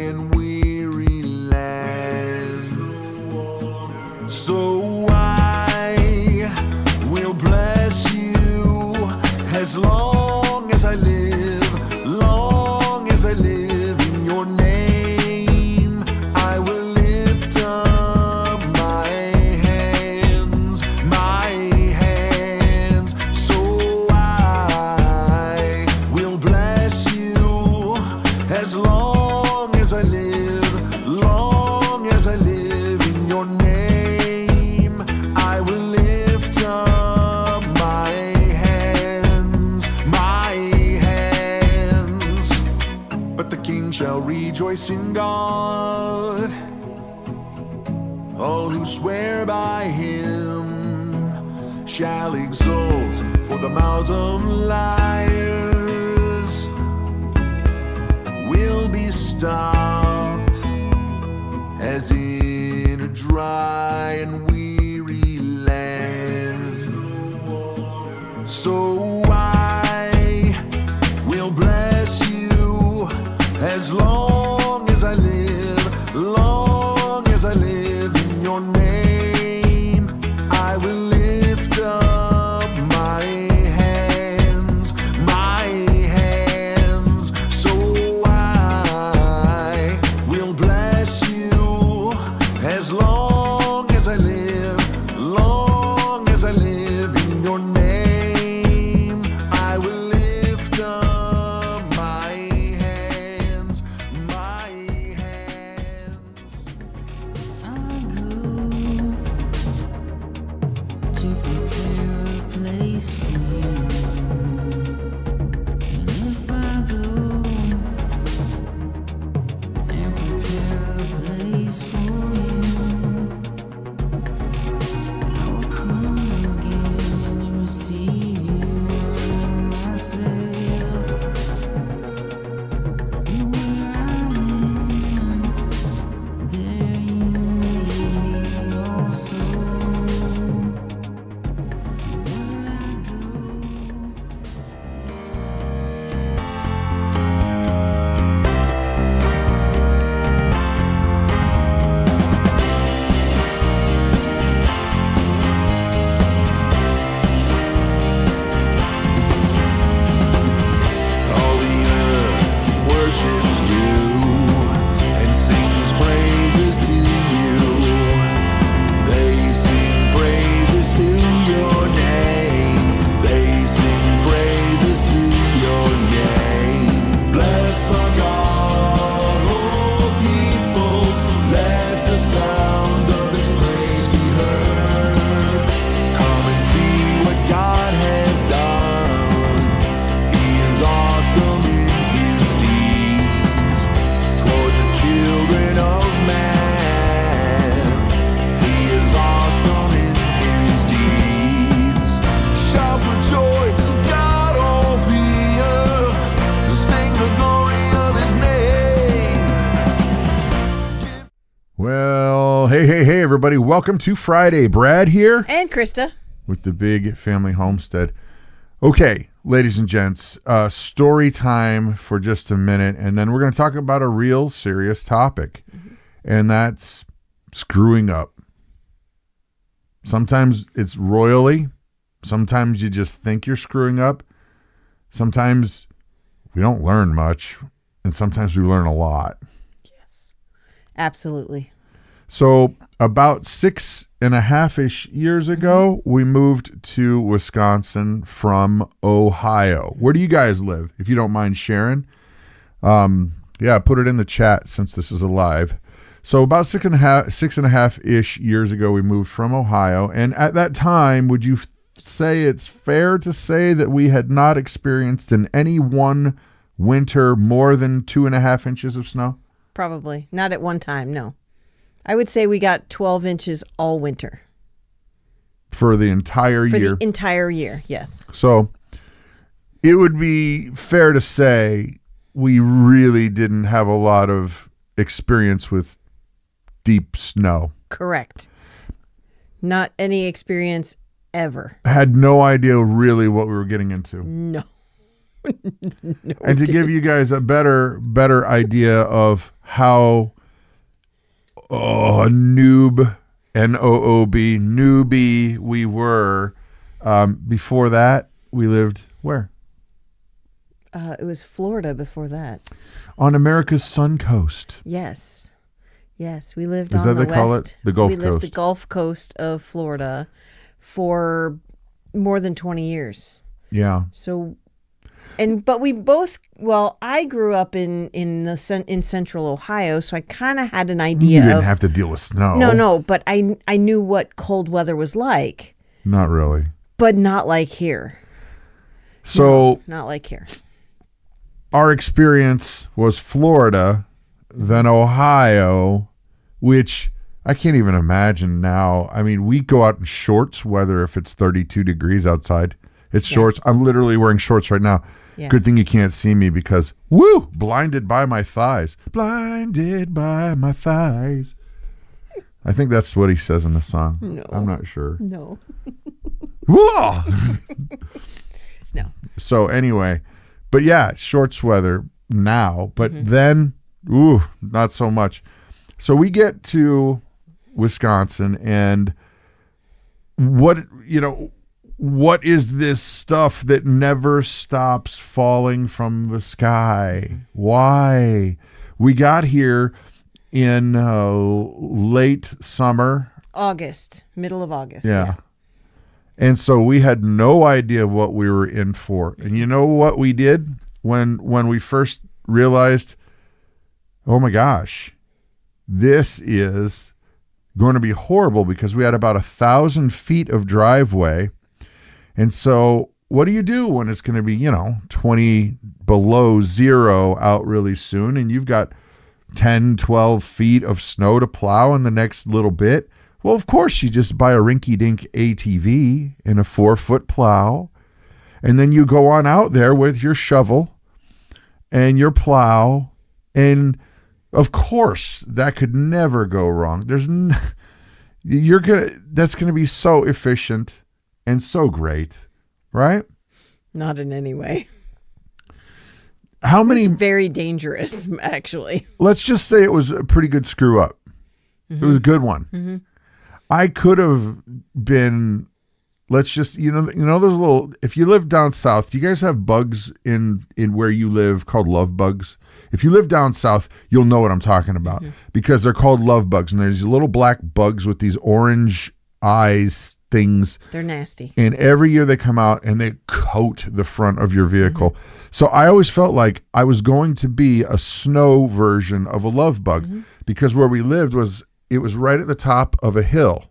and weary land. So I will bless you as long as I live, long as I live in your name. I will lift up my hands, so I will bless you as long as I live, long as I live in your name. I will lift up my hands. But the king shall rejoice in God. All who swear by him shall exult, for the mouths of liars will be stopped, as in a dry and weary land. So I will bless you as long as I live, long as I live in your name. I will lift up my hands, so I will bless you as long as I live, long as I live in your name. I will lift up my hands. I go to prepare a place for you. And if I go and prepare a place for you, I will come again and receive you unto myself. And where I am, there you may be also. Where I go. All the earth worships you and sings praises to you. They sing praises to your name. They sing praises to your name. Bless our God, all peoples. Let the sound of his praise be heard. Come and see what God has done. He is awesome in his deeds toward the children of man. He is awesome in his deeds. Shout for joy to God, all the earth. Sing the glory of his name. Well, hey, everybody. Welcome to Friday. Brad here And Christa. with the Big Family Homestead. Okay, ladies and gents, story time for just a minute, and then we're going to talk about a real serious topic, and that's screwing up. Sometimes it's royally. Sometimes you just think you're screwing up. Sometimes we don't learn much, and sometimes we learn a lot. Yes. Absolutely. So about 6.5-ish years ago, we moved to Wisconsin from Ohio. Where do you guys live, if you don't mind sharing? Yeah, put it in the chat since this is a live. So about 6.5-ish years ago, we moved from Ohio. And at that time, would you say it's fair to say that we had not experienced in any one winter more than 2.5 inches of snow? Probably. Not at one time, no. I would say we got 12 inches all winter. For the entire For year? the entire year, yes. So it would be fair to say we really didn't have a lot of experience with deep snow. Correct. Not any experience ever. Had no idea really what we were getting into. No. And to give you guys a better idea of how noob, N-O-O-B, newbie we were. Before that, we lived where? It was Florida before that. On America's Sun Coast. Yes. Yes, we lived Is on that the they call west. it? The Gulf we lived Coast. the Gulf Coast of Florida for more than 20 years. Yeah. So, but we both. Well, I grew up in central Ohio, so I kind of had an idea. You didn't have to deal with snow. No, but I knew what cold weather was like, Not really. but not like here. So Not like here. our experience was Florida, then Ohio, which I can't even imagine now. I mean, we go out in shorts, whether if it's 32 degrees outside. It's shorts. I'm literally wearing shorts right now. Yeah. Good thing you can't see me because, woo, blinded by my thighs. Blinded by my thighs. I think that's what he says in the song. No. I'm not sure. No. Whoa! No. So anyway, but yeah, shorts weather now, but then, ooh, not so much. So we get to Wisconsin, and what is this stuff that never stops falling from the sky? Why? We got here in late summer. Middle of August. Yeah. And so we had no idea what we were in for. And you know what we did when we first realized, oh my gosh, this is going to be horrible, because we had about 1,000 feet of driveway. And so what do you do when it's going to be, 20 below zero out really soon, and you've got 10, 12 feet of snow to plow in the next little bit? Well, of course, you just buy a rinky-dink ATV and a 4-foot plow, and then you go on out there with your shovel and your plow, and of course, that could never go wrong. That's gonna be so efficient and so great, right? Not in any way. How many? It's very dangerous, actually. Let's just say it was a pretty good screw up. It was a good one. I could have been. Let's just those little. If you live down south, do you guys have bugs in where you live called love bugs? If you live down south, you'll know what I'm talking about, because they're called love bugs, and there's these little black bugs with these orange eyes things. They're nasty. And every year they come out and they coat the front of your vehicle. So I always felt like I was going to be a snow version of a love bug, because where we lived was right at the top of a hill,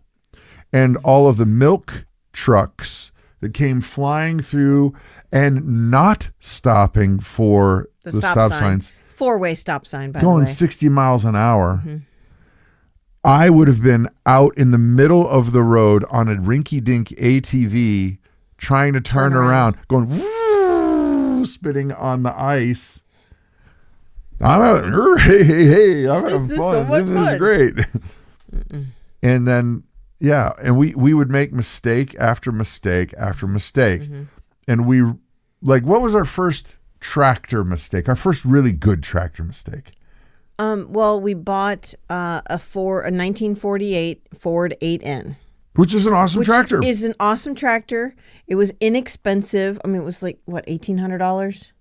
and all of the milk trucks that came flying through and not stopping for the stop signs. 4-way stop sign, by the Going way. 60 miles an hour. I would have been out in the middle of the road on a rinky-dink ATV trying to turn around, going woo, spitting on the ice. I'm having This is fun. so much This is fun. great. And then, yeah, and we would make mistake after mistake after mistake. And what was our first tractor mistake? Our first really good tractor mistake? Well, we bought a 1948 Ford 8N. Which is an awesome tractor. Which is an awesome tractor. It was inexpensive. I mean, it was like, what, $1,800?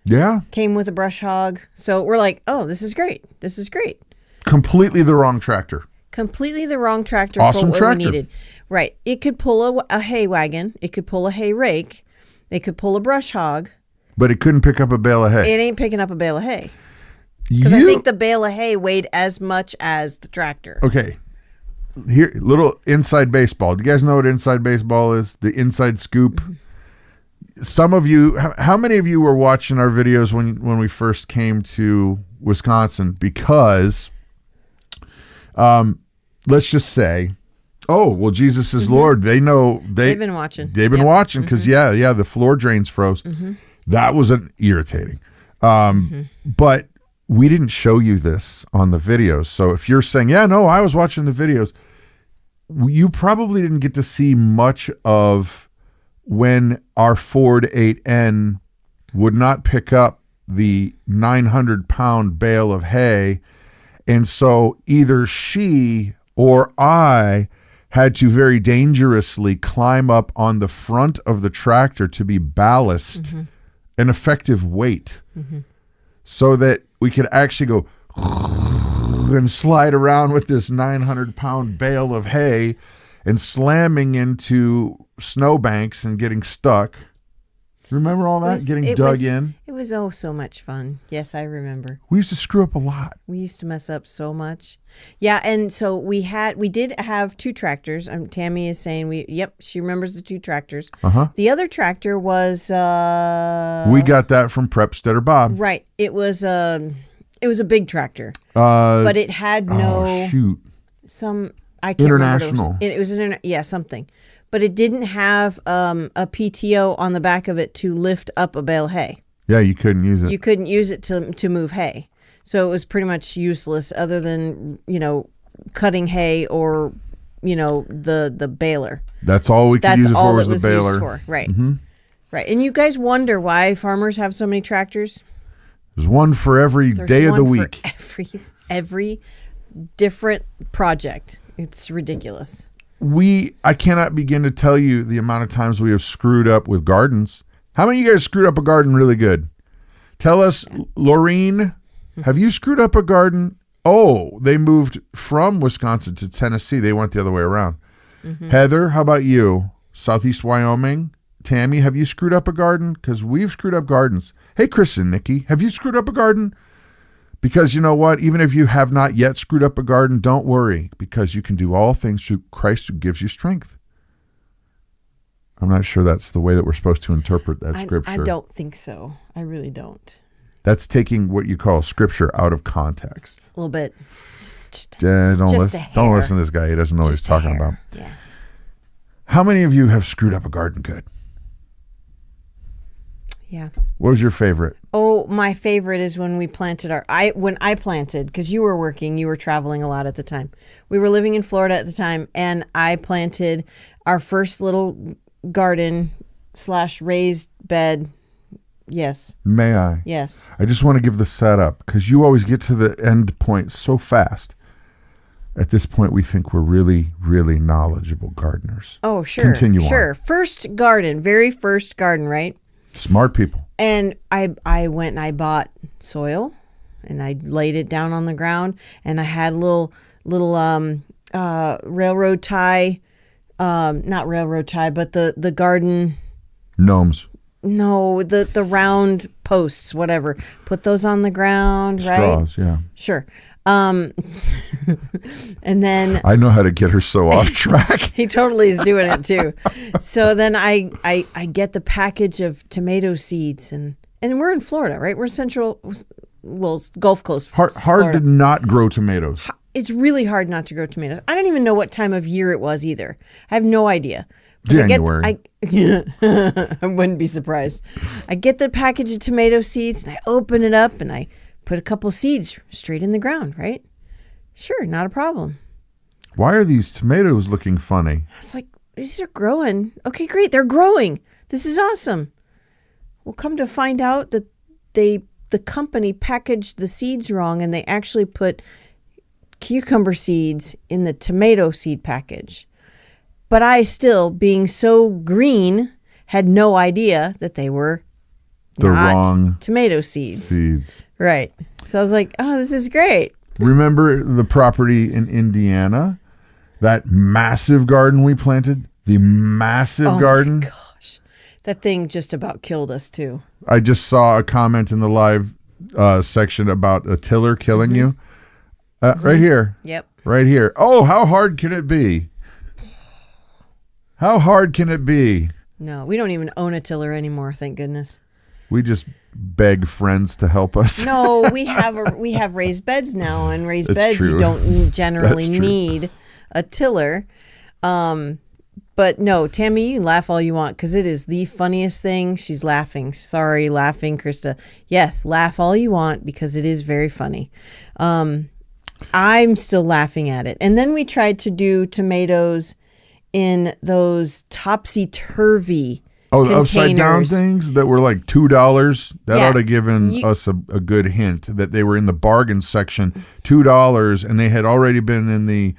Yeah. Came with a brush hog. So we're like, oh, this is great. This is great. Completely the wrong tractor. Completely the wrong tractor Awesome for what tractor. we needed. Right. It could pull a hay wagon. It could pull a hay rake. It could pull a brush hog. But it couldn't pick up a bale of hay. It ain't picking up a bale of hay. Because I think the bale of hay weighed as much as the tractor. Okay. Here, little inside baseball. Do you guys know what inside baseball is? The inside scoop. Some of you, how many of you were watching our videos when we first came to Wisconsin? Because, let's just say, oh, well, Jesus is Lord. They know. They've been watching. They've been watching because, yeah, the floor drains froze. That was irritating. But we didn't show you this on the videos. So if you're saying, yeah, no, I was watching the videos, you probably didn't get to see much of when our Ford 8N would not pick up the 900-pound bale of hay And so either she or I had to very dangerously climb up on the front of the tractor to be ballast, an effective weight, so that we could actually go and slide around with this 900-pound bale of hay and slamming into snowbanks and getting stuck. Remember all that? Getting dug in? It was so much fun. Yes, I remember. We used to screw up a lot. We used to mess up so much. Yeah, and so we did have 2 tractors. Tammy is saying she remembers the 2 tractors. The other tractor was we got that from Prepsteader Bob. Right. It was a big tractor. But it had no I can't International. remember. It was something. But it didn't have a PTO on the back of it to lift up a bale of hay. Yeah, you couldn't use it. You couldn't use it to move hay. So it was pretty much useless other than, cutting hay or, the baler. That's all we could use it for was the baler. Used for. Right. Right. And you guys wonder why farmers have so many tractors? There's one for every day of the week. For every different project. It's ridiculous. I cannot begin to tell you the amount of times we have screwed up with gardens. How many of you guys screwed up a garden really good? Tell us, Laureen, have you screwed up a garden? Oh, they moved from Wisconsin to Tennessee. They went the other way around. Heather, how about you? Southeast Wyoming. Tammy, have you screwed up a garden? Because we've screwed up gardens. Hey, Chris and Nikki, have you screwed up a garden? Because you know what? Even if you have not yet screwed up a garden, don't worry, because you can do all things through Christ who gives you strength. I'm not sure that's the way that we're supposed to interpret that scripture. I don't think so. I really don't. That's taking what you call scripture out of context. A little bit. Don't listen to this guy. He doesn't know what he's talking about. Yeah. How many of you have screwed up a garden good? Yeah. What was your favorite? Oh, my favorite is when we planted when I planted, because you were working, you were traveling a lot at the time. We were living in Florida at the time, and I planted our first little garden / raised bed. Yes. May I? Yes. I just want to give the setup, because you always get to the end point so fast. At this point, we think we're really, really knowledgeable gardeners. Oh, sure. Continue on. Sure. First garden, very first garden, right? Smart people. And I went and I bought soil, and I laid it down on the ground, and I had a little railroad tie, not railroad tie, but the garden Gnomes. No, the round posts, whatever. Put those on the ground, right? Straws, yeah. Sure. And then I know how to get her so off track. he totally is doing it too. So then I get the package of tomato seeds, and we're in Florida, right? We're Gulf Coast. Hard Florida. to not grow tomatoes. It's really hard not to grow tomatoes. I don't even know what time of year it was either. I have no idea. But January. I wouldn't be surprised. I get the package of tomato seeds, and I open it up, and I put a couple seeds straight in the ground, right? Sure, not a problem. Why are these tomatoes looking funny? It's like, these are growing. Okay, great, they're growing. This is awesome. Well, come to find out that the company packaged the seeds wrong, and they actually put cucumber seeds in the tomato seed package. But I still, being so green, had no idea that they were The not wrong tomato seeds. Seeds. Right. So I was like, oh, this is great. Remember the property in Indiana? That massive garden we planted? The massive garden? My gosh. That thing just about killed us too. I just saw a comment in the live section about a tiller killing you. Right here. Yep. Right here. Oh, how hard can it be? How hard can it be? No, we don't even own a tiller anymore, thank goodness. We just beg friends to help us. No, we have raised beds now, and raised That's beds true. you don't generally That's true. need a tiller. But no, Tammy, you can laugh all you want because it is the funniest thing. She's laughing. Sorry, laughing, Krista. Yes, laugh all you want because it is very funny. I'm still laughing at it. And then we tried to do tomatoes in those topsy-turvy Oh, the upside down containers. things that were like $2. That Yeah. ought to given us a good hint that they were in the bargain section, $2, and they had already been in the,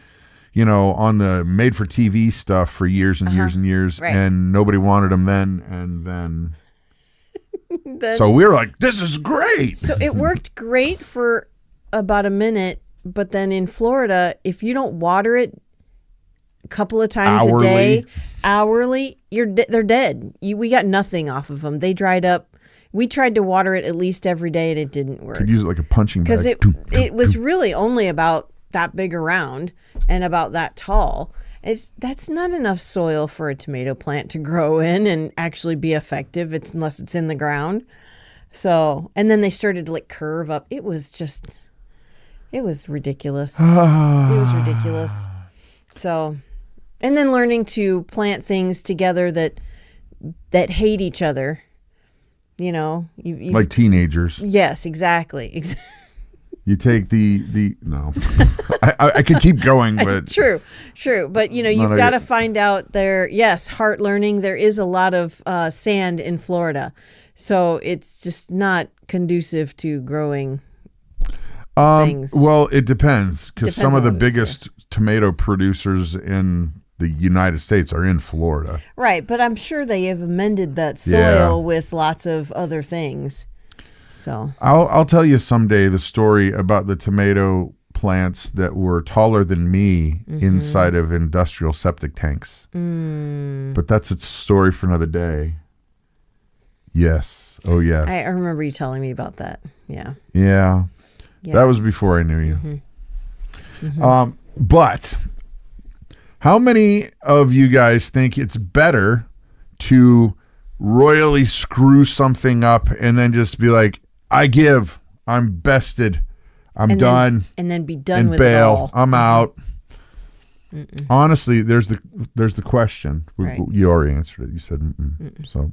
on the made for TV stuff for years and years and years, Right. and nobody wanted them then, and then. Then- So we were like, "This is great." So it worked great for about a minute, but then in Florida, if you don't water it a couple of times a day, hourly, they're dead. We got nothing off of them. They dried up. We tried to water it at least every day, and it didn't work Could use it like a punching bag. because it was really only about that big around and about that tall. That's not enough soil for a tomato plant to grow in and actually be effective. Unless it's in the ground. So, and then they started to like curve up. It was ridiculous. It was ridiculous. So, and then learning to plant things together that hate each other. You like teenagers. yes, exactly. You take the no. I could keep going, but True. But you've got to find out there. Yes, heart learning. There is a lot of sand in Florida, so it's just not conducive to growing things. Well, it depends because Depends some of on the what it is, biggest tomato producers in the United States are in Florida. Right, but I'm sure they have amended that soil Yeah. with lots of other things. So I'll tell you someday the story about the tomato plants that were taller than me inside of industrial septic tanks. But that's a story for another day. Yes. Oh, yes. I remember you telling me about that. Yeah. Yeah. Yeah. That was before I knew you. But how many of you guys think it's better to royally screw something up and then just be like, I'm bested, I'm done, and then be done and with it bail, all. I'm out. Honestly, there's the question. Right. You already answered it. You said so.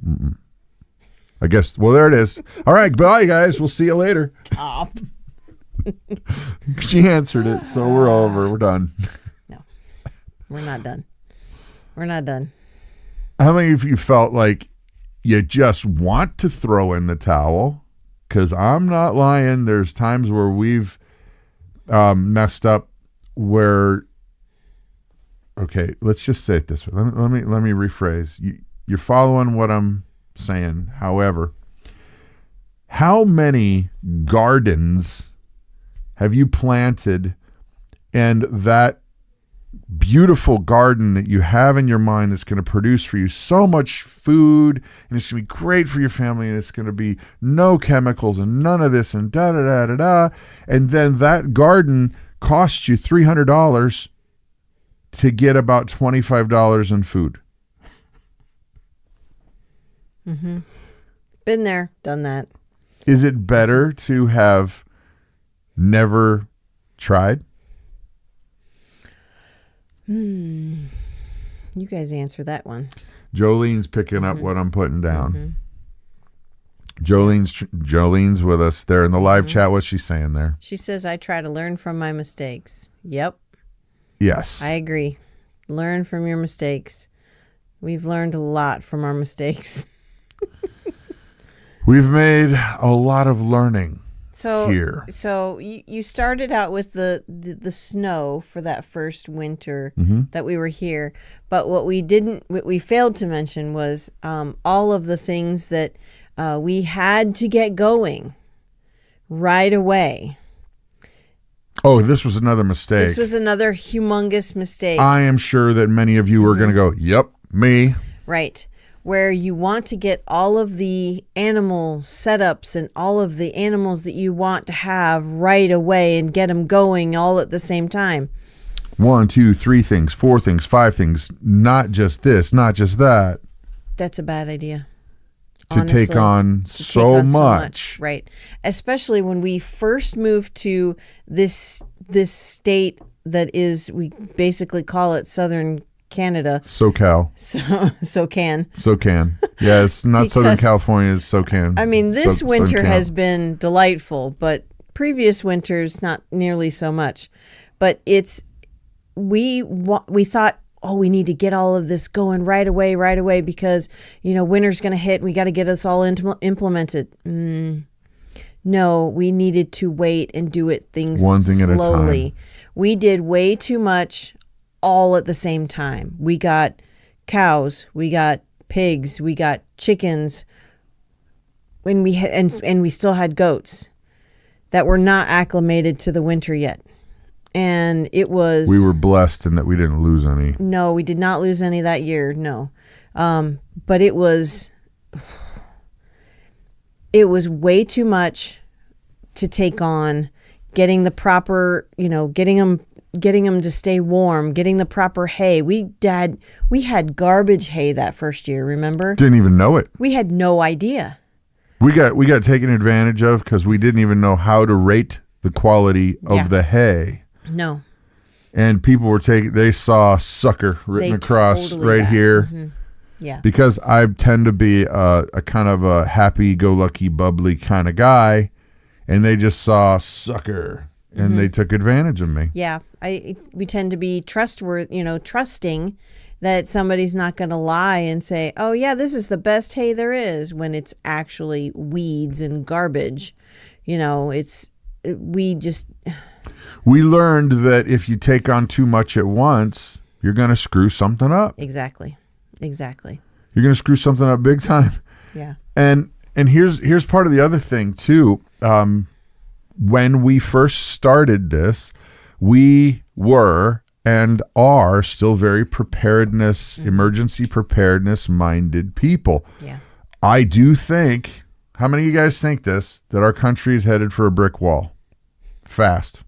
I guess. Well, there it is. All right, bye guys. We'll see you later. Stop. She answered it, so we're over. We're done. No, we're not done. We're not done. How many of you felt like you just want to throw in the towel? Because I'm not lying. There's times where we've messed up where, okay, let's just say it this way. Let me rephrase. You're following what I'm saying. However, how many gardens have you planted and that beautiful garden that you have in your mind that's going to produce for you so much food and it's going to be great for your family and it's going to be no chemicals and none of this and da da da da da, and then that garden costs you $300 to get about $25 in food? Been there, done that. Is it better to have never tried? You guys answer that one. Jolene's picking up what I'm putting down. Jolene's with us there in the live chat. What's she saying there? She says, I try to learn from my mistakes. Yep, Yes. I agree. Learn from your mistakes. We've learned a lot from our mistakes. We've made a lot of learning So here. So you started out with the snow for that first winter that we were here, but what we failed to mention was all of the things that we had to get going right away. Oh, this was another mistake. This was another humongous mistake. I am sure that many of you are going to go, yep, me. Right. Where you want to get all of the animal setups and all of the animals that you want to have right away and get them going all at the same time. 1, 2, 3 things, 4 things, 5 things, not just this, not just that. That's a bad idea. To take on so much. Right. Especially when we first moved to this state that is, we basically call it Southern Canada. SoCal. SoCan. Yeah, it's not Southern Because- California, it's SoCan. I mean, this winter SoCal. has been delightful, but previous winters not nearly so much. But we thought, oh, we need to get all of this going right away because, winter's going to hit. We got to get us all implemented. No, we needed to wait and do it One thing at a slowly. time. We did way too much all at the same time. We got cows, we got pigs, we got chickens, and we still had goats that were not acclimated to the winter yet. And it was... We were blessed in that we didn't lose any. No, we did not lose any that year, no. But it was way too much to take on, getting the proper, getting them to stay warm, getting the proper hay. We had garbage hay that first year, remember? Didn't even know it. We had no idea. We got taken advantage of because we didn't even know how to rate the quality of the hay. No. And people they saw sucker written across right here. Mm-hmm. Yeah. Because I tend to be a kind of a happy-go-lucky, bubbly kind of guy, and they just saw sucker, and they took advantage of me. Yeah. We tend to be trustworthy, trusting that somebody's not going to lie and say, oh, yeah, this is the best hay there is, when it's actually weeds and garbage. We learned that if you take on too much at once, you're going to screw something up. Exactly. You're going to screw something up big time. Yeah. And here's part of the other thing too. When we first started this, we were and are still very emergency preparedness minded people. Yeah. I do think, how many of you guys think this, that our country is headed for a brick wall? Fast.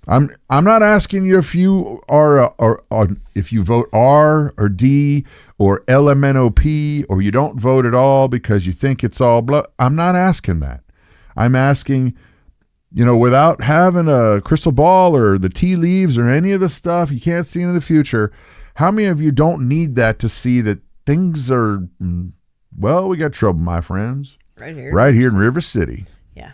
I'm not asking you if you are or if you vote R or D or LMNOP, or you don't vote at all because you think it's all blah. I'm not asking that. I'm asking, without having a crystal ball or the tea leaves or any of the stuff you can't see into the future, how many of you don't need that to see that things are, well, we got trouble, my friends. Right here in River City. Yeah.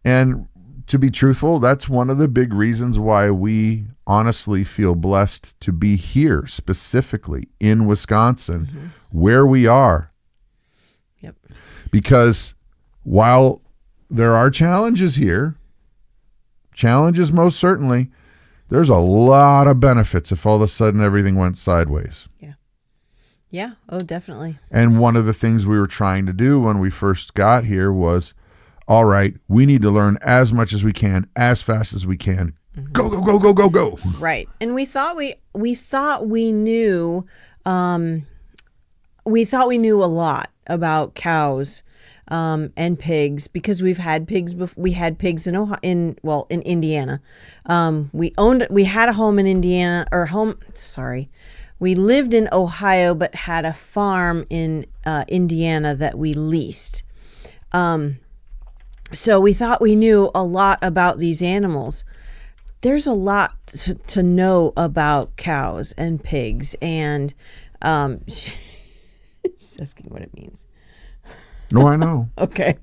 And to be truthful, that's one of the big reasons why we honestly feel blessed to be here, specifically in Wisconsin, where we are. Yep. Because while there are challenges here, most certainly, there's a lot of benefits if all of a sudden everything went sideways. Yeah. Yeah. Oh, definitely. And one of the things we were trying to do when we first got here was, all right, we need to learn as much as we can, as fast as we can. Go, go, go, go, go, go. Right. And we thought we knew a lot about cows and pigs, because we've had pigs we had pigs in Indiana. We had a home in Indiana, we lived in Ohio but had a farm in Indiana that we leased. So we thought we knew a lot about these animals. There's a lot to know about cows and pigs, and she's asking what it means. No, I know. Okay.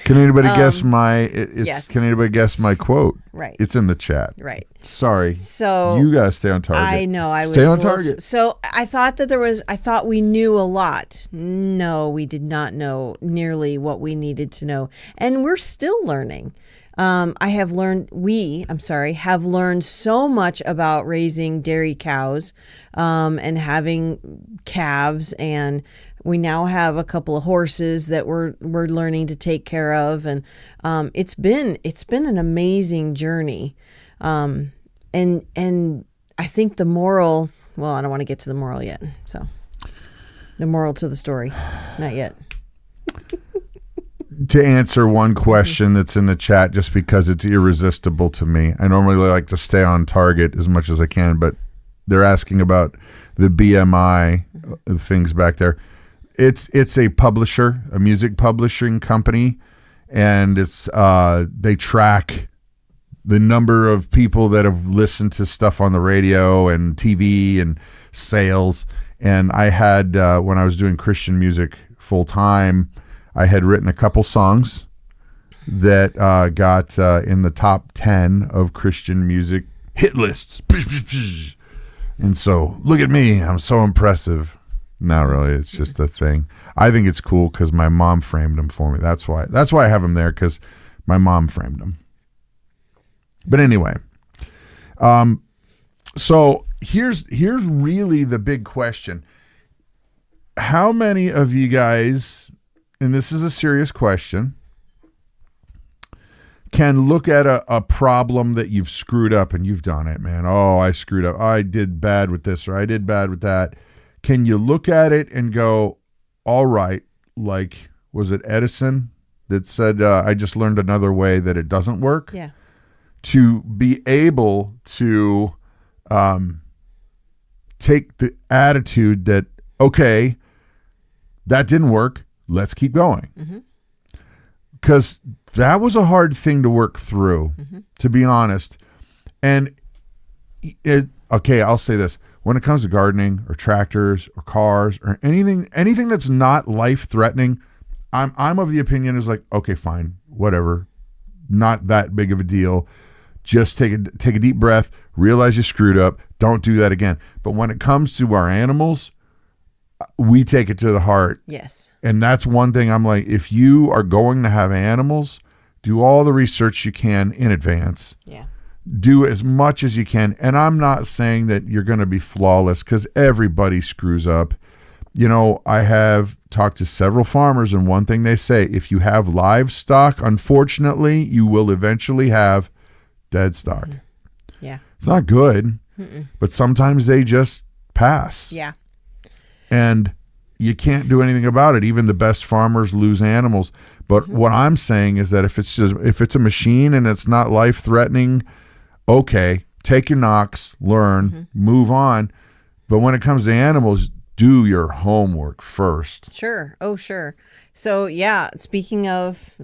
Can anybody guess my? Yes. Can anybody guess my quote? Right. It's in the chat. Right. Sorry. So you gotta stay on target. I know. Stay on target. So I thought we knew a lot. No, we did not know nearly what we needed to know, and we're still learning. Have learned so much about raising dairy cows, and having calves, and we now have a couple of horses that we're learning to take care of, and it's been an amazing journey. And I think the moral, well, I don't want to get to the moral yet. So the moral to the story, not yet. To answer one question that's in the chat, just because it's irresistible to me. I normally like to stay on target as much as I can, but they're asking about the BMI things back there. It's a publisher, a music publishing company, and it's they track the number of people that have listened to stuff on the radio and TV and sales. And I had when I was doing Christian music full time, I had written a couple songs that got in the top 10 of Christian music hit lists. And so, look at me. I'm so impressive. Not really. It's just a thing. I think it's cool because my mom framed them for me. That's why I have them there, because my mom framed them. But anyway, so here's really the big question. How many of you guys, and this is a serious question, can look at a problem that you've screwed up and you've done it, man? Oh, I screwed up. I did bad with this, or I did bad with that. Can you look at it and go, all right, like, was it Edison that said, I just learned another way that it doesn't work? Yeah. To be able to take the attitude that, okay, that didn't work, let's keep going. Because that was a hard thing to work through, to be honest. And okay, I'll say this. When it comes to gardening or tractors or cars or anything that's not life-threatening, I'm of the opinion is like, okay, fine, whatever. Not that big of a deal. Just take a deep breath, realize you screwed up, don't do that again. But when it comes to our animals, we take it to the heart. Yes. And that's one thing I'm like, if you are going to have animals, do all the research you can in advance. Yeah. Do as much as you can. And I'm not saying that you're going to be flawless, because everybody screws up. You know, I have talked to several farmers, and one thing they say, if you have livestock, unfortunately, you will eventually have dead stock. Yeah. It's not good, but sometimes they just pass. Yeah. And you can't do anything about it. Even the best farmers lose animals. But what I'm saying is that if it's a machine and it's not life-threatening, okay, take your knocks, learn, move on. But when it comes to animals, do your homework first. Sure. Oh, sure. So, yeah, speaking of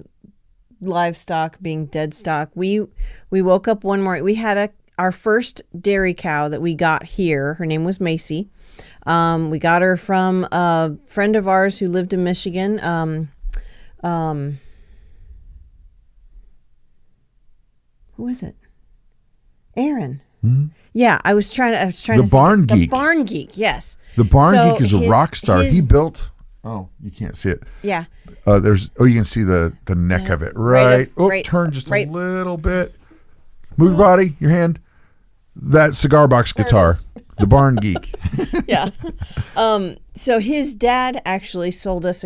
livestock being dead stock, we woke up one morning. We had our first dairy cow that we got here. Her name was Macy. We got her from a friend of ours who lived in Michigan. Who is it? Aaron. Yeah, I was trying to. The Barn Geek. The Barn Geek. Yes. The Barn So Geek is a rock star. He built. Oh, you can't see it. Yeah. You can see the neck of it. Right. Turn just right. a little bit. Move your body, your hand. That cigar box guitar. is. The Barn Geek. Yeah. So his dad actually sold us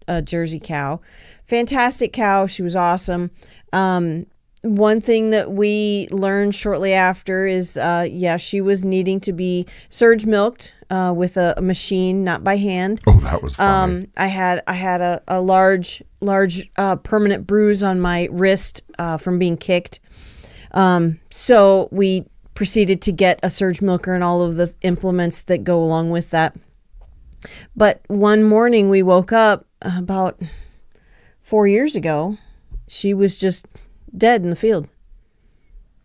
a Jersey cow. Fantastic cow. She was awesome. One thing that we learned shortly after is, she was needing to be surge milked with a machine, not by hand. Oh, that was funny. I had a large permanent bruise on my wrist from being kicked. So we proceeded to get a surge milker and all of the implements that go along with that. But one morning we woke up about 4 years ago. She was just dead in the field.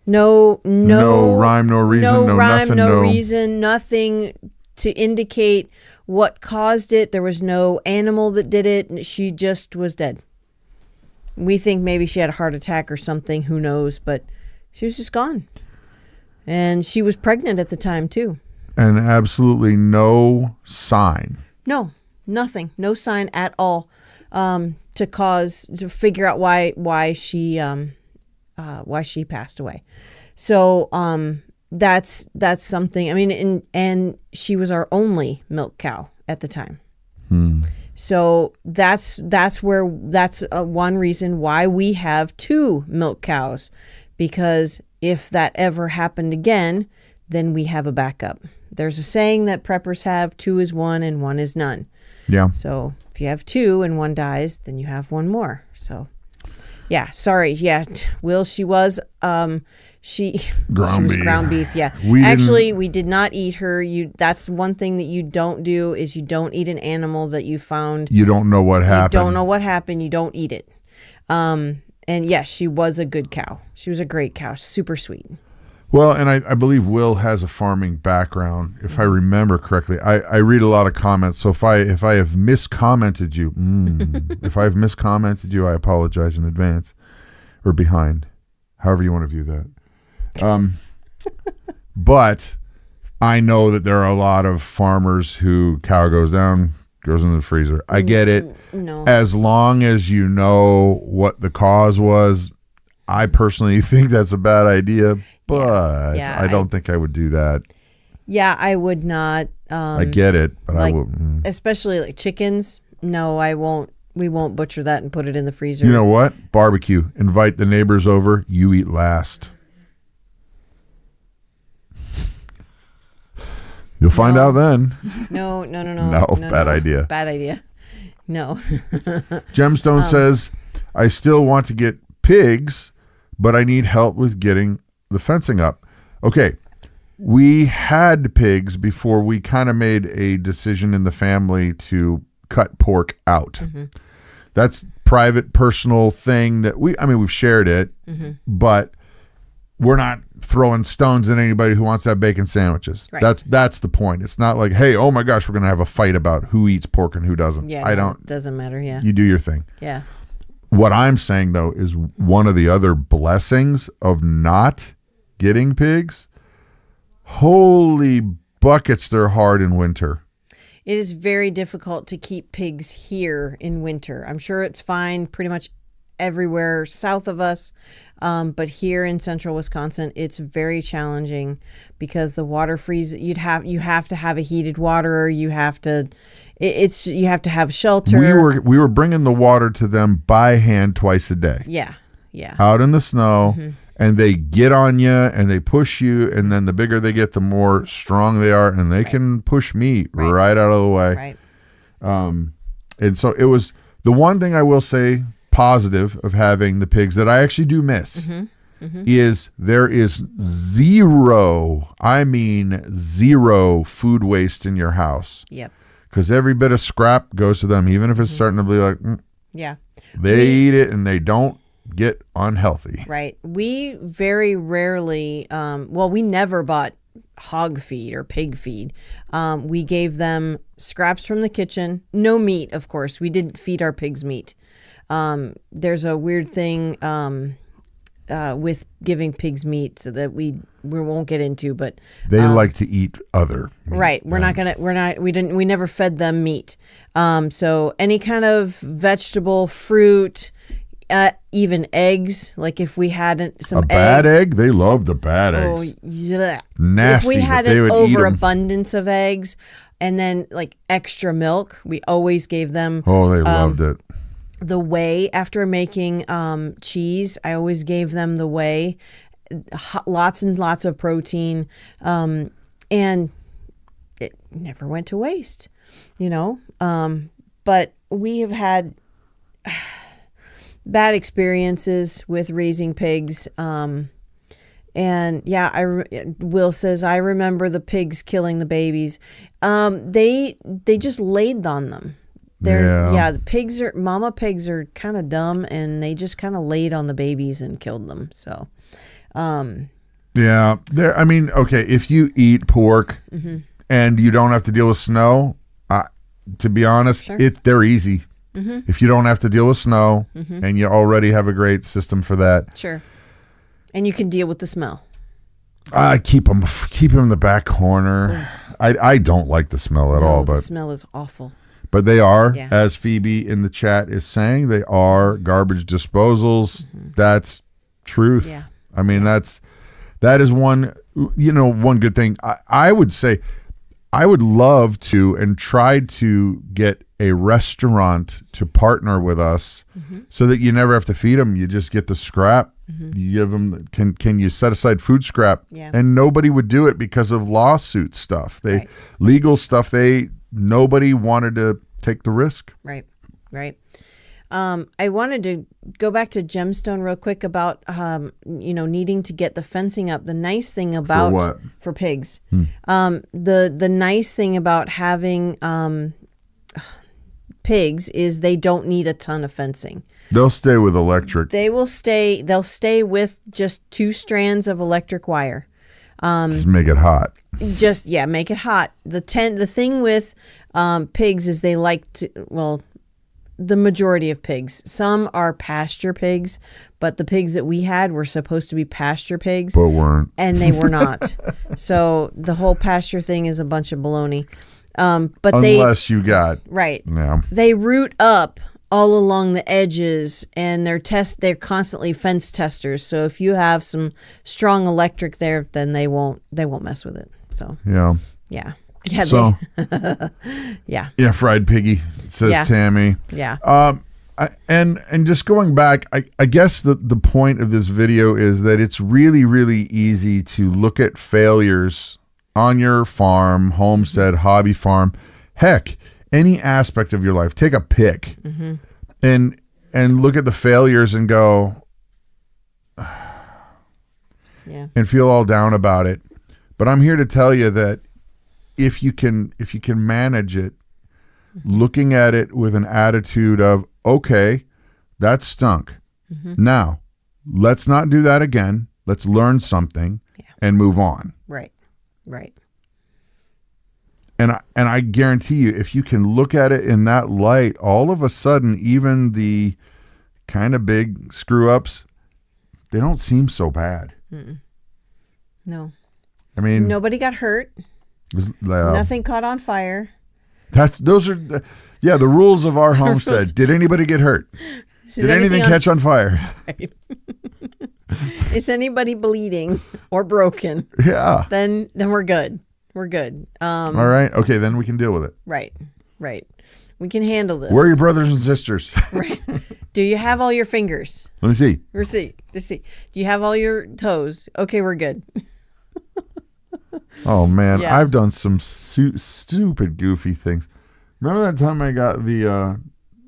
No rhyme, no reason, no rhyme, nothing, no no reason, nothing to indicate what caused it. There was no animal that did it. She just was dead. We think maybe she had a heart attack or something. Who knows? But she was just gone. And she was pregnant at the time too. And absolutely no sign. No, nothing. No sign at all to figure out why she passed away. So that's something. I mean, and she was our only milk cow at the time. So that's one reason why we have 2 milk cows, because if that ever happened again, then we have a backup. There's a saying that preppers have, 2 is 1 and 1 is none. Yeah. So if you have 2 and 1 dies, then you have 1 more. So yeah, sorry. Yeah. Will, she was ground beef. Yeah. We did not eat her. That's one thing that you don't do, is you don't eat an animal that you found. You don't know what happened. You don't know what happened. You don't eat it. And yes, she was a good cow. She was a great cow. Super sweet. Well, and I believe Will has a farming background, if I remember correctly. I read a lot of comments, so if I have miscommented you, I apologize in advance, or behind, however you want to view that. But I know that there are a lot of farmers who cow goes down, goes in the freezer. I get it. No. As long as you know what the cause was, I personally think that's a bad idea, but Yeah, I don't think I would do that. Yeah, I would not. I get it, but I like, wouldn't. especially like chickens. No, I won't. We won't butcher that and put it in the freezer. You know what? Barbecue. Invite the neighbors over. You eat last. You'll find out then. No. No, bad idea. Bad idea. No. Gemstone says, I still want to get pigs, but I need help with getting the fencing up. Okay. We had pigs before we kind of made a decision in the family to cut pork out. Mm-hmm. That's private, personal thing that we've shared it, Mm-hmm. but we're not throwing stones at anybody who wants to have bacon sandwiches. Right. That's the point. It's not like, hey, oh my gosh, we're going to have a fight about who eats pork and who doesn't. Yeah, I no, don't. It doesn't matter. Yeah. You do your thing. Yeah. What I'm saying, though, is one of the other blessings of not getting pigs. Holy buckets, they're hard in winter. It is very difficult to keep pigs here in winter. I'm sure it's fine pretty much everywhere south of us. But here in central Wisconsin, it's very challenging because the water freezes. You have to have a heated water. You have to have shelter. We were bringing the water to them by hand twice a day. Yeah. Out in the snow, and they get on you and they push you, and then the bigger they get, the more strong they are, and they can push meat right out of the way. Right. And so it was the one thing I will say positive of having the pigs that I actually do miss is there is zero food waste in your house. Yep. Because every bit of scrap goes to them, even if it's starting to be like, Yeah. they eat it and they don't get unhealthy. Right. We very rarely, we never bought hog feed or pig feed. We gave them scraps from the kitchen. No meat, of course. We didn't feed our pigs meat. There's a weird thing with giving pigs meat so that we won't get into, but They like to eat other meat. right. We never fed them meat. So any kind of vegetable, fruit, even eggs, like if we had some bad eggs. egg, they love the bad Oh, eggs. yeah. Nasty, If we had but they an would eat 'em. overabundance of eggs and then like extra milk, we always gave them Oh, they loved it. the whey after making cheese. I always gave them the whey, lots and lots of protein, and it never went to waste, but we have had bad experiences with raising pigs. And yeah, Will says, I remember the pigs killing the babies. They just laid on them. The mama pigs are kind of dumb, and they just kind of laid on the babies and killed them. So, Yeah. Okay, if you eat pork and you don't have to deal with snow, to be honest, Sure. they're easy. If you don't have to deal with snow and you already have a great system for that. sure. And you can deal with the smell. I keep them in the back corner. I don't like the smell at all, The but smell is awful. But they are, Yeah. as Phoebe in the chat is saying, they are garbage disposals. That's truth. Yeah. That is one good thing. I would say I would love to and try to get a restaurant to partner with us so that you never have to feed them. You just get the scrap. You give them, can you set aside food scrap? Yeah. And nobody would do it because of lawsuit stuff. Right. Legal stuff, nobody wanted to take the risk. Right. I wanted to go back to Gemstone real quick about, needing to get the fencing up. The nice thing about what? For pigs, the nice thing about having pigs is they don't need a ton of fencing. They'll stay with electric. They'll stay with just 2 strands of electric wire. Just make it hot. Make it hot. The thing with pigs is they like to, the majority of pigs. Some are pasture pigs, but the pigs that we had were supposed to be pasture pigs, But weren't. and they were not. So the whole pasture thing is a bunch of baloney. But Unless you got. right. Yeah. They root up all along the edges, and they're constantly fence testers. So if you have some strong electric there, then they won't mess with it. So Yeah. yeah. So, Yeah. yeah, fried piggy, says Yeah. Tammy. Yeah. And just going back, I guess the point of this video is that it's really, really easy to look at failures on your farm, homestead, hobby farm, heck, any aspect of your life. Take a pick and look at the failures and go Yeah. and feel all down about it. But I'm here to tell you that if you can manage it, looking at it with an attitude of, okay, that stunk. Now, let's not do that again. Let's learn something and move on. Right. Right. And I guarantee you, if you can look at it in that light, all of a sudden, even the kind of big screw ups, they don't seem so bad. No. I mean, Nobody got hurt. Nothing caught on fire. Those are the rules of our homestead. Did anybody get hurt? Did anything catch on fire? Is anybody bleeding or broken? Yeah. Then we're good. We're good. All right. Okay, then we can deal with it. Right. Right. We can handle this. Where are your brothers and sisters? Right. Do you have all your fingers? Let me see. Let's see. Do you have all your toes? Okay, we're good. Oh man, Yeah. I've done some stupid, goofy things. Remember that time I got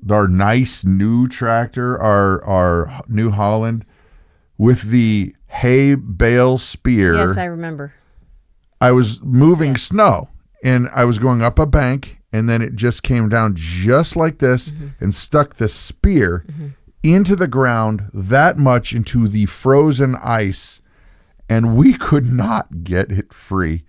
our nice new tractor, our New Holland, with the hay bale spear? Yes, I remember. I was moving snow, and I was going up a bank, and then it just came down just like this and stuck the spear into the ground, that much into the frozen ice, and we could not get it free.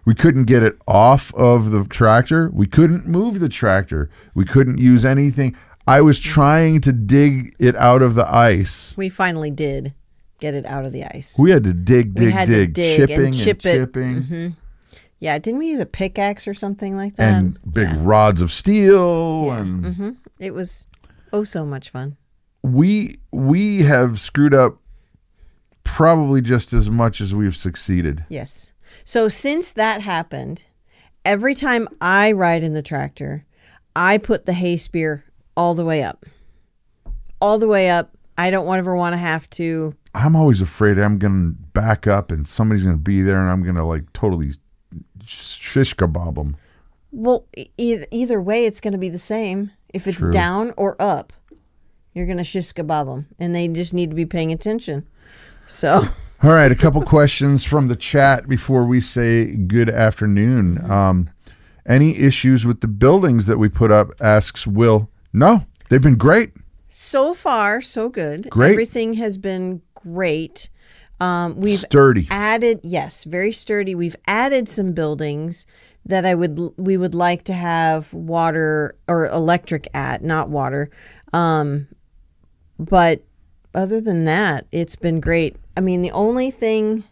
We couldn't get it off of the tractor. We couldn't move the tractor. We couldn't use anything. I was trying to dig it out of the ice. We finally did get it out of the ice. We had to dig, had to dig chipping and chip it. chipping. Yeah, didn't we use a pickaxe or something like that? And big rods of steel. And It was so much fun. we have screwed up probably just as much as we've succeeded. Yes. So since that happened, every time I ride in the tractor, I put the hay spear all the way up. All the way up. I don't ever want to have to. I'm always afraid I'm going to back up and somebody's going to be there and I'm going to like totally shish kebab them. Well, either way, it's going to be the same. If it's True. down or up, you're going to shish kebab them. And they just need to be paying attention. So... All right, a couple questions from the chat before we say good afternoon. Any issues with the buildings that we put up, asks Will. No, they've been great. So far, so good. Great. Everything has been great. We've Sturdy. added, yes, very sturdy. We've added some buildings that we would like to have water or electric at, not water. But other than that, it's been great. I mean, the only thing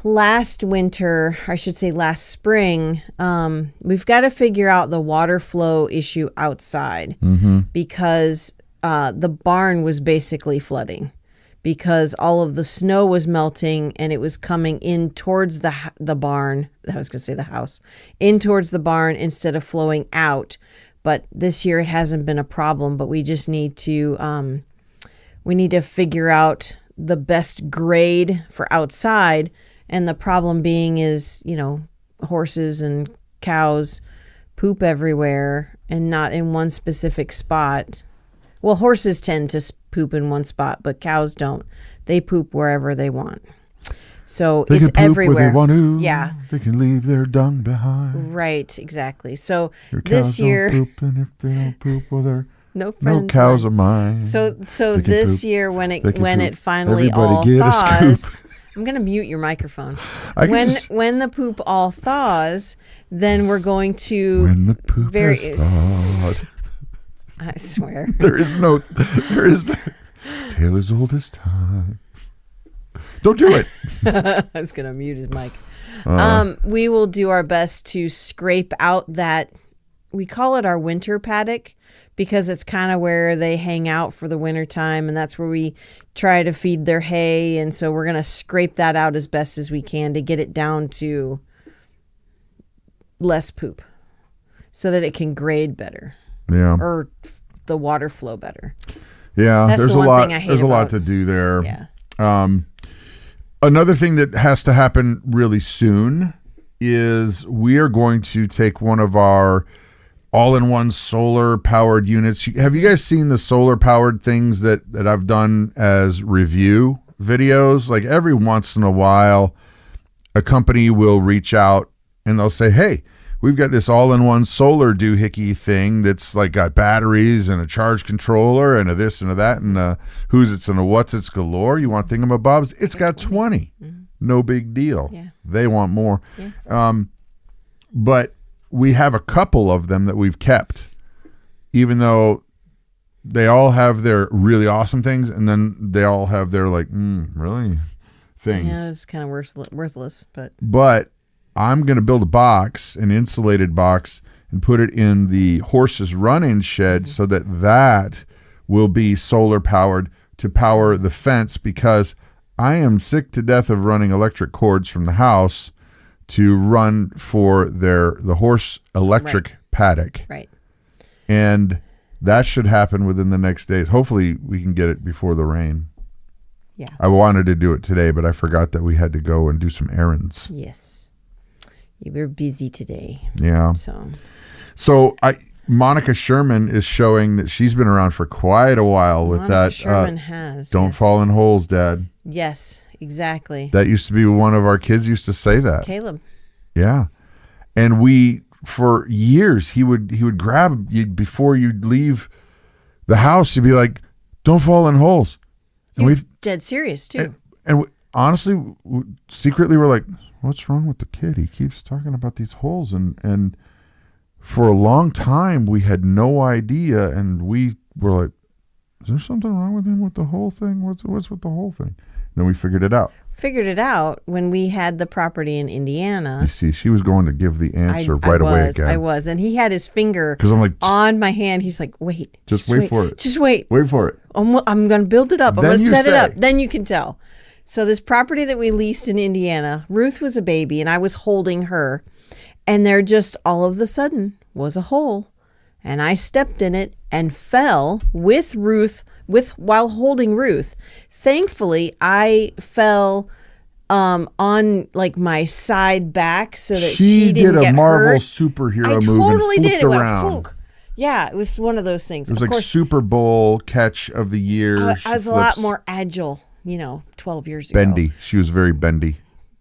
last winter, I should say last spring, we've got to figure out the water flow issue outside because the barn was basically flooding because all of the snow was melting and it was coming in towards the barn. I was going to say the house, in towards the barn instead of flowing out. But this year it hasn't been a problem, but we just need to figure out the best grade for outside. And the problem being is, horses and cows poop everywhere and not in one specific spot. Well, horses tend to poop in one spot, but cows don't. They poop wherever they want. So They it's can poop everywhere. where they want to. Yeah. They can leave their dung behind. Right, exactly. So Your this cows year, don't poop, and if they don't poop, well, they're no friends. no cows of of mine. So They can this poop. year when They can it poop. finally Everybody all get a thaws, scoop. I'm gonna mute your microphone. I can just- When the poop all thaws, then we're going to When the poop very has thawed. I swear. There is tale as old as time. Don't do it. I was going to mute his mic. We will do our best to scrape out that, we call it our winter paddock, because it's kind of where they hang out for the winter time, and that's where we try to feed their hay. And so we're going to scrape that out as best as we can to get it down to less poop so that it can grade better. Yeah. Or the water flow better. Yeah. That's there's the a one lot. thing I hate There's a lot about- to do there. Yeah. Another thing that has to happen really soon is we are going to take one of our all-in-one solar-powered units. Have you guys seen the solar-powered things that I've done as review videos? Like every once in a while, a company will reach out and they'll say, hey, we've got this all-in-one solar doohickey thing that's like got batteries and a charge controller and a this and a that and a who's it's and a what's it's galore. You want thingamabobs? It's got 20. No big deal. Yeah. They want more. Yeah. But we have a couple of them that we've kept, even though they all have their really awesome things, and then they all have their like, really things. Yeah, it's kind of worthless, But I'm going to build a box, an insulated box, and put it in the horses run-in shed so that will be solar powered to power the fence, because I am sick to death of running electric cords from the house to run for the horse electric paddock. right. And that should happen within the next days. Hopefully we can get it before the rain. Yeah. I wanted to do it today, but I forgot that we had to go and do some errands. Yes. You were busy today. Yeah. So Monica Sherman is showing that she's been around for quite a while with Monica that. Sherman has. Don't yes. fall in holes, Dad. Yes, exactly. That used to be one of our kids used to say that. Caleb. Yeah. And for years, he would grab you before you'd leave the house. He'd be like, don't fall in holes. He was dead serious, too. And honestly, secretly, we're like, what's wrong with the kid? He keeps talking about these holes. And for a long time, we had no idea. And we were like, is there something wrong with him with the whole thing? What's with the whole thing? And then we figured it out. Figured it out when we had the property in Indiana. You see, she was going to give the answer right away again. I was. And he had his finger 'Cause I'm like, on my hand. He's like, wait. Just wait for it. Just wait. Wait for it. I'm going to build it up. I'm Then going to you set it say. up. Then you can tell. So this property that we leased in Indiana, Ruth was a baby and I was holding her. And there just all of a sudden was a hole. And I stepped in it and fell with Ruth while holding Ruth. Thankfully, I fell on like my side back so that she didn't did a get Marvel hurt. superhero I move totally and did. flipped It went around. fluke. Yeah, it was one of those things. It was of like course, Super Bowl catch of the year. I She was a lot flips. more agile, 12 years ago. bendy. She was very bendy.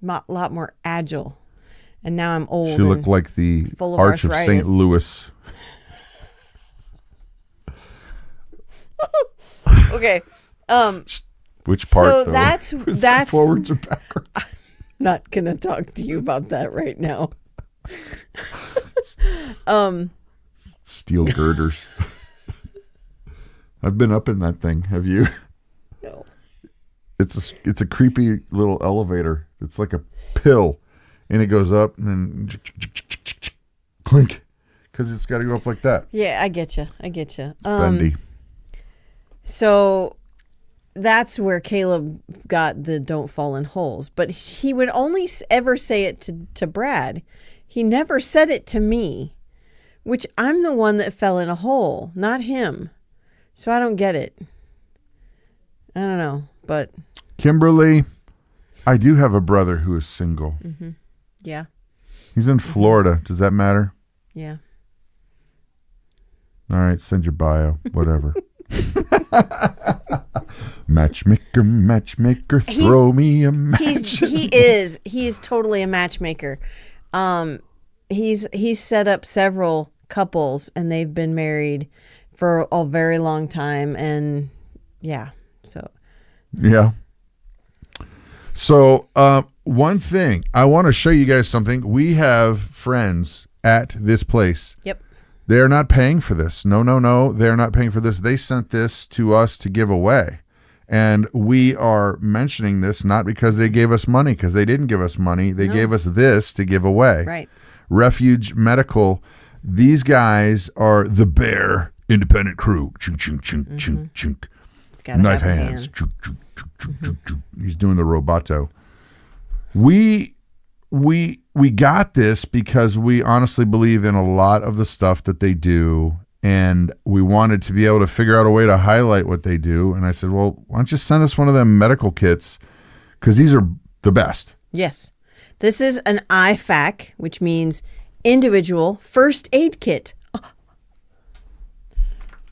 A lot more agile. And now I'm old. She looked and like the full of Arch of St. arthritis. Louis. Okay. Which part? So though? that's Was it that's forwards or backwards. not gonna talk to you about that right now. Steel girders. I've been up in that thing. Have you? No. It's a creepy little elevator. It's like a pill, and it goes up and then clink, because it's got to go up like that. Yeah, I get you. Bendy. So that's where Caleb got the don't fall in holes. But he would only ever say it to Brad. He never said it to me, which I'm the one that fell in a hole, not him. So I don't get it. I don't know, but Kimberly, I do have a brother who is single. yeah, He's in Florida. Does that matter? yeah. All right, send your bio, whatever. Matchmaker, throw me a match. He is totally a matchmaker. He's set up several couples and they've been married for a very long time, and yeah, so Yeah. So, one thing, I want to show you guys something. We have friends at this place yep. They are not paying for this. No. They're not paying for this. They sent this to us to give away. And we are mentioning this not because they gave us money, because they didn't give us money. They gave us this to give away. Right. Refuge Medical. These guys are the Bear Independent Crew. Chunk, chunk, chunk, chunk, chunk. Gotta Knife have a hands. hand. Chunk, chunk, chunk, chunk, chunk, chunk. He's doing the roboto. We got this because we honestly believe in a lot of the stuff that they do, and we wanted to be able to figure out a way to highlight what they do. And I said, well, why don't you send us one of them medical kits, because these are the best. Yes. This is an IFAC, which means individual first aid kit,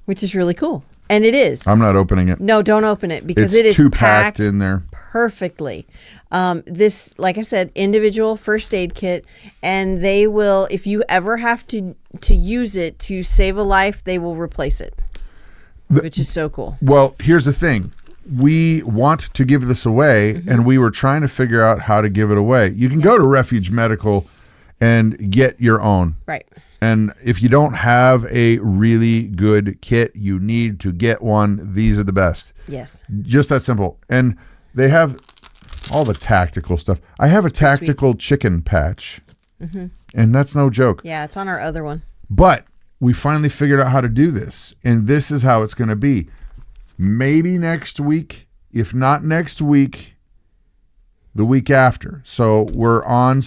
which is really cool. And it is. I'm not opening it. No, don't open it because It's it is too packed in there. perfectly. This, like I said, individual first aid kit, and they will, if you ever have to use it to save a life, they will replace it, which is so cool. Well, here's the thing. We want to give this away, and we were trying to figure out how to give it away. You can go to Refuge Medical and get your own. Right. And if you don't have a really good kit, you need to get one. These are the best. Yes. Just that simple. And they have all the tactical stuff. I have a tactical chicken patch, and that's no joke. Yeah, it's on our other one. But we finally figured out how to do this, and this is how it's going to be. Maybe next week, if not next week, the week after. So we're on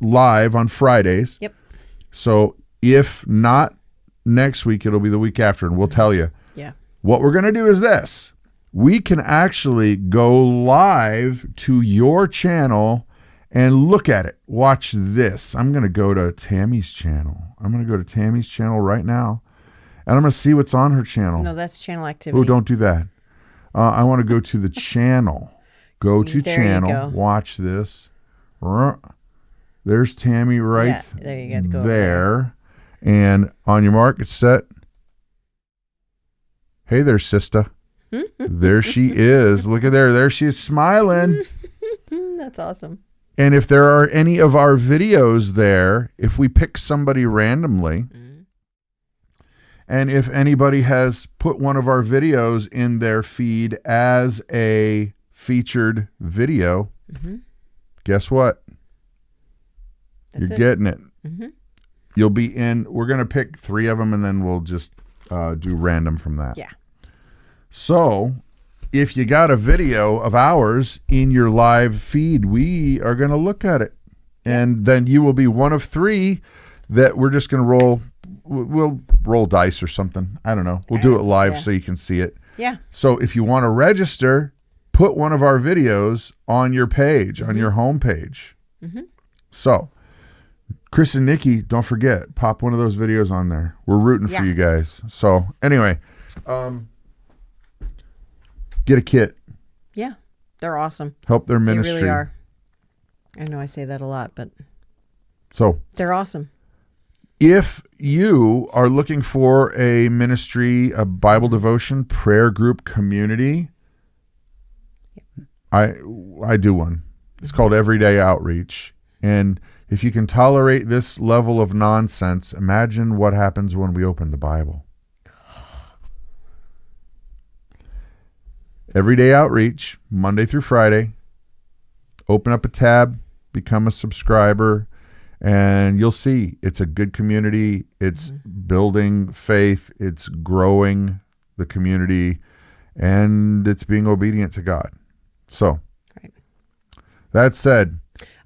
live on Fridays. Yep. So if not next week, it'll be the week after, and we'll tell you. Yeah. What we're going to do is this. We can actually go live to your channel and look at it. Watch this. I'm going to go to Tammy's channel. I'm going to go to Tammy's channel right now, and I'm going to see what's on her channel. No, that's channel activity. Oh, don't do that. I want to go to the channel. Go to There you channel. go. Watch this. There's Tammy right Yeah, there you got to go. there. And on your mark, it's set. Hey there, sister. There she is. Look at there. There she is smiling. That's awesome. And if there are any of our videos there, if we pick somebody randomly, and if anybody has put one of our videos in their feed as a featured video, guess what? That's You're it. getting it. You'll be in. We're going to pick 3 of them, and then we'll just do random from that. Yeah. So if you got a video of ours in your live feed, we are going to look at it. And then you will be one of 3 that we're just going to roll. We'll roll dice or something. I don't know. We'll do it live so you can see it. Yeah. So if you want to register, put one of our videos on your page, on your home page. So Chris and Nikki, don't forget, pop one of those videos on there. We're rooting for you guys. So anyway, get a kit. Yeah. They're awesome. Help their They ministry. really are. I know I say that a lot, but So they're awesome. if you are looking for a ministry, a Bible devotion, prayer group community, I do one. It's called Everyday Outreach. And if you can tolerate this level of nonsense, imagine what happens when we open the Bible. Everyday Outreach, Monday through Friday. Open up a tab, become a subscriber, and you'll see it's a good community. It's building faith. It's growing the community, and it's being obedient to God. So, that said,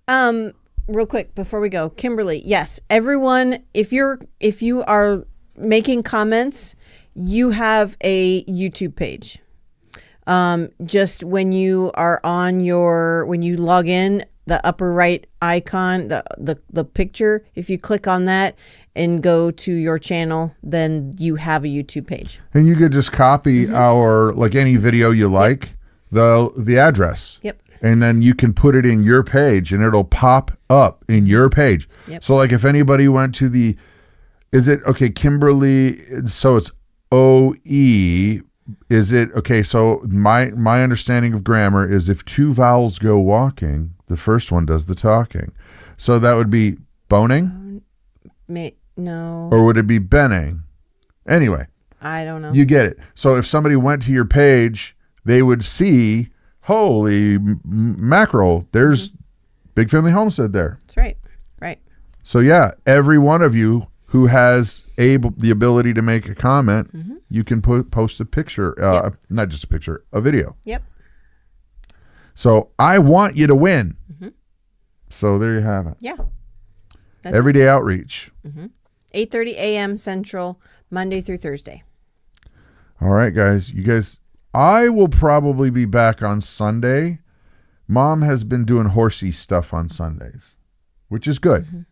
real quick before we go, Kimberly, yes, everyone, if you are making comments, you have a YouTube page. Just when you are on when you log in, the upper right icon, the picture, if you click on that and go to your channel, then you have a YouTube page. and you could just copy our, like any video you like, the address. Yep. And then you can put it in your page and it'll pop up in your page. Yep. So like if anybody went to Kimberly, so it's OE, is it, okay, so my understanding of grammar is if 2 vowels go walking, the first one does the talking. So that would be boning? No, Or would it be Benning? Anyway, I don't know. you get it. So if somebody went to your page, they would see, holy mackerel, there's Big Family Homestead there. That's right. Right. So yeah, every one of you who has the ability to make a comment, you can post a picture, not just a picture, a video. Yep. So I want you to win. So there you have it. Yeah. That's Everyday outreach. 8:30 a.m. Central, Monday through Thursday. All right, guys. You guys, I will probably be back on Sunday. Mom has been doing horsey stuff on Sundays, which is good.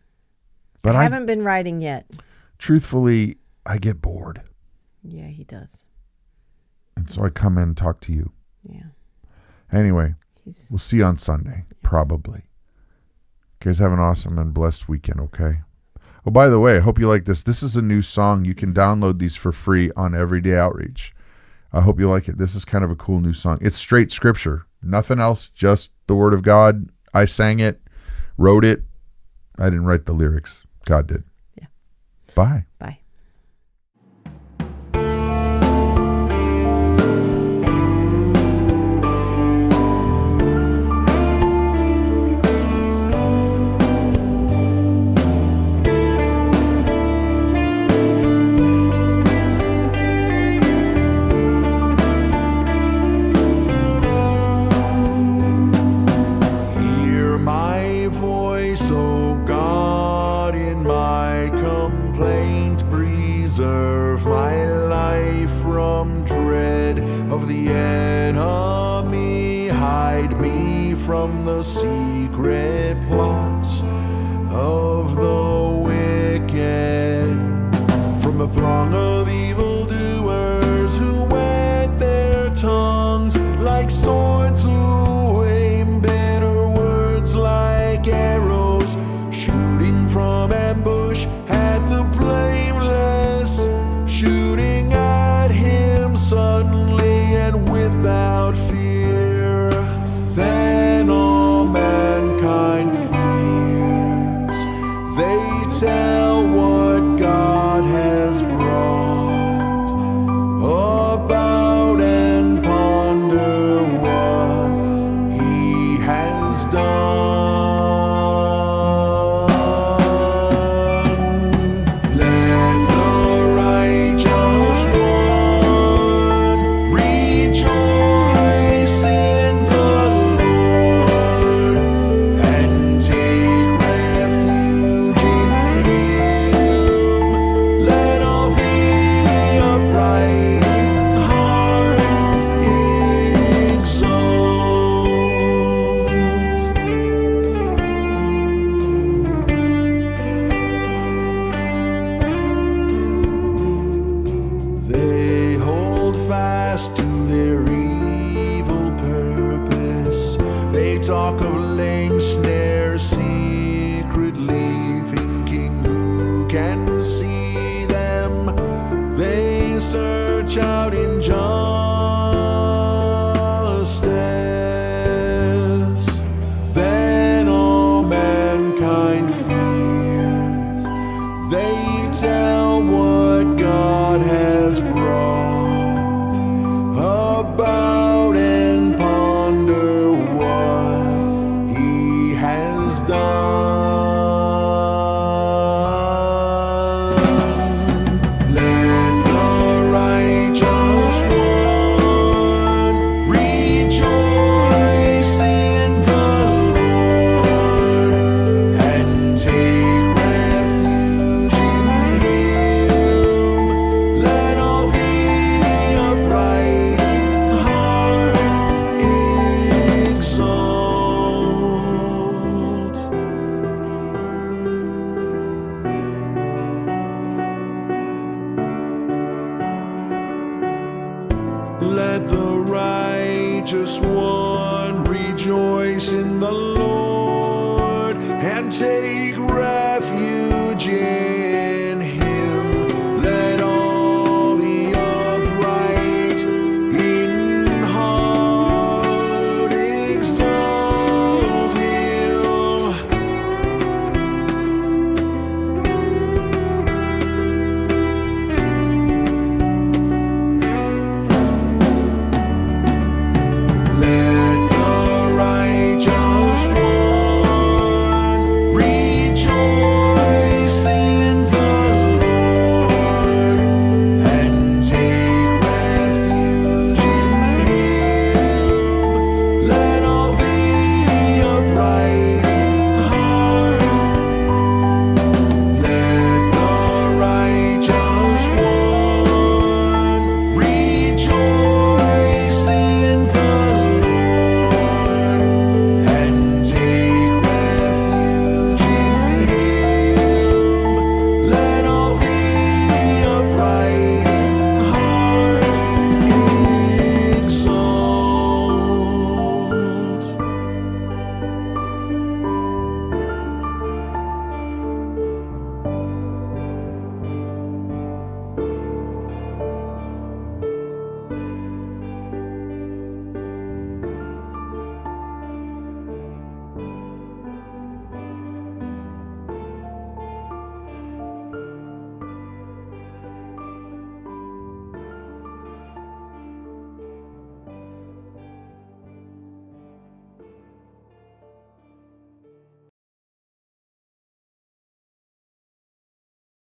But I haven't been riding yet. Truthfully, I get bored. Yeah, he does. And so I come in and talk to you. Yeah. Anyway, we'll see you on Sunday, probably. You guys have an awesome and blessed weekend, okay? Oh, by the way, I hope you like this. This is a new song. You can download these for free on Everyday Outreach. I hope you like it. This is kind of a cool new song. It's straight scripture. Nothing else, just the word of God. I sang it, wrote it. I didn't write the lyrics. God did. Yeah. Bye. Bye. Hear my voice, O God, in my complaint. Preserve my life from dread of the enemy. Hide me from the secret plots of the wicked, from the throng of evildoers who wet their tongues like swords, who aim bitter words like arrows, shooting from ambush at the blameless, shooting at him suddenly and without fear. Then all mankind fears. They tell what God has brought about and ponder what he has done. Let the righteous one rejoice in the Lord and take refuge in him. Let all the upright in heart exult. They hold fast to their evil purpose. They talk of laying snares secretly, thinking who can see them. They search out injustice. Then all mankind fears. They tell what God has brought about and ponder what he has done. Let the righteous one rejoice in the Lord and take refuge in him. Let all the upright in heart exult. Let the righteous one rejoice in the Lord and take refuge in